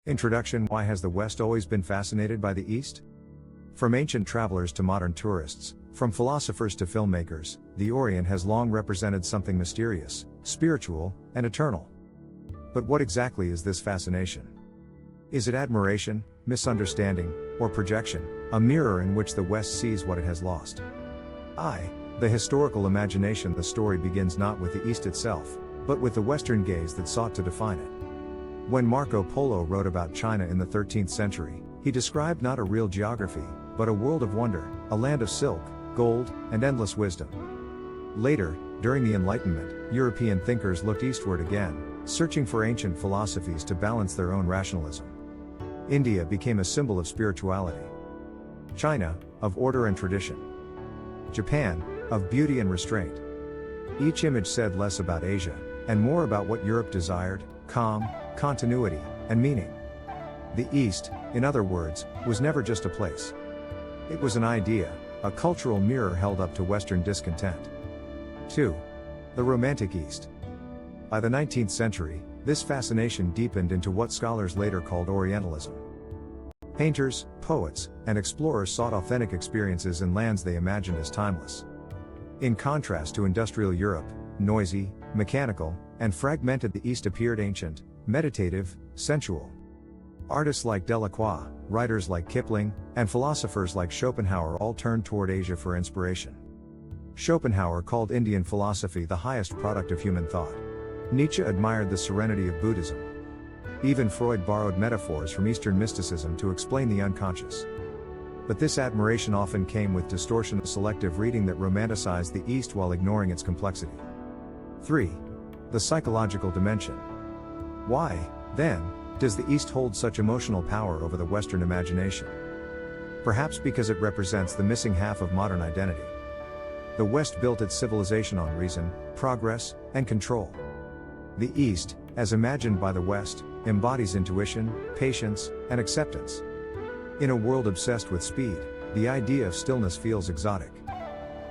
Introduction. Why has the West always been fascinated by the East? From ancient travelers to modern tourists, from philosophers to filmmakers, the Orient has long represented something mysterious, spiritual, and eternal. But what exactly is this fascination? Is it admiration, misunderstanding, or projection, a mirror in which the West sees what it has lost? The historical imagination. The story begins not with the East itself, but with the Western gaze that sought to define it. When Marco Polo wrote about China in the 13th century, he described not a real geography, but a world of wonder, a land of silk, gold, and endless wisdom. Later, during the Enlightenment, European thinkers looked eastward again, searching for ancient philosophies to balance their own rationalism. India became a symbol of spirituality. China, of order and tradition. Japan, of beauty and restraint. Each image said less about Asia, and more about what Europe desired: calm, continuity, and meaning. The East, in other words, was never just a place. It was an idea, a cultural mirror held up to Western discontent. 2. The Romantic East. By the 19th century, this fascination deepened into what scholars later called Orientalism. Painters, poets, and explorers sought authentic experiences in lands they imagined as timeless. In contrast to industrial Europe, noisy, mechanical, and fragmented, the East appeared ancient, meditative, sensual. Artists like Delacroix, writers like Kipling, and philosophers like Schopenhauer all turned toward Asia for inspiration. Schopenhauer called Indian philosophy the highest product of human thought. Nietzsche admired the serenity of Buddhism. Even Freud borrowed metaphors from Eastern mysticism to explain the unconscious. But this admiration often came with distortion, selective reading that romanticized the East while ignoring its complexity. 3. The psychological dimension. Why, then, does the East hold such emotional power over the Western imagination? Perhaps because it represents the missing half of modern identity. The West built its civilization on reason, progress, and control. The East, as imagined by the West, embodies intuition, patience, and acceptance. In a world obsessed with speed, the idea of stillness feels exotic.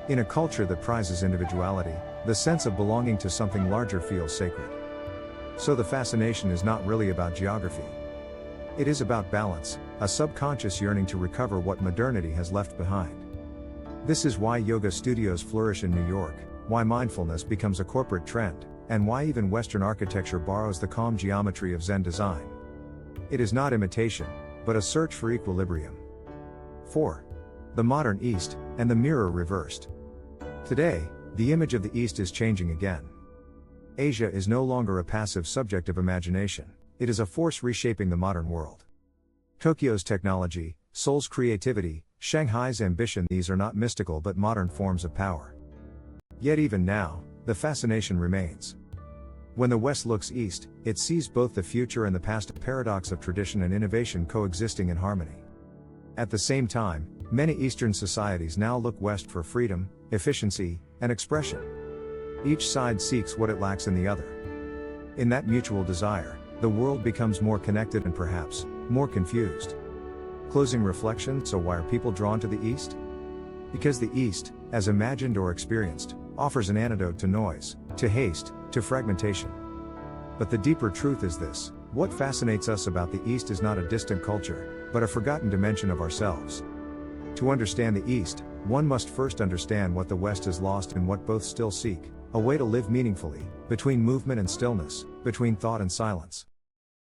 In a culture that prizes individuality, the sense of belonging to something larger feels sacred. So the fascination is not really about geography. It is about balance, a subconscious yearning to recover what modernity has left behind. This is why yoga studios flourish in New York, why mindfulness becomes a corporate trend, and why even Western architecture borrows the calm geometry of Zen design. It is not imitation, but a search for equilibrium. 4. The modern East, and the mirror reversed. Today, the image of the East is changing again. Asia is no longer a passive subject of imagination, it is a force reshaping the modern world. Tokyo's technology, Seoul's creativity, Shanghai's ambition, these are not mystical but modern forms of power. Yet even now, the fascination remains. When the West looks east, it sees both the future and the past, a paradox of tradition and innovation coexisting in harmony. At the same time, many Eastern societies now look west for freedom, efficiency, and expression. Each side seeks what it lacks in the other. In that mutual desire, the world becomes more connected and perhaps more confused. Closing reflection. So why are people drawn to the East? Because the East, as imagined or experienced, offers an antidote to noise, to haste, to fragmentation. But the deeper truth is this: what fascinates us about the East is not a distant culture, but a forgotten dimension of ourselves. To understand the East, one must first understand what the West has lost and what both still seek: a way to live meaningfully, between movement and stillness, between thought and silence.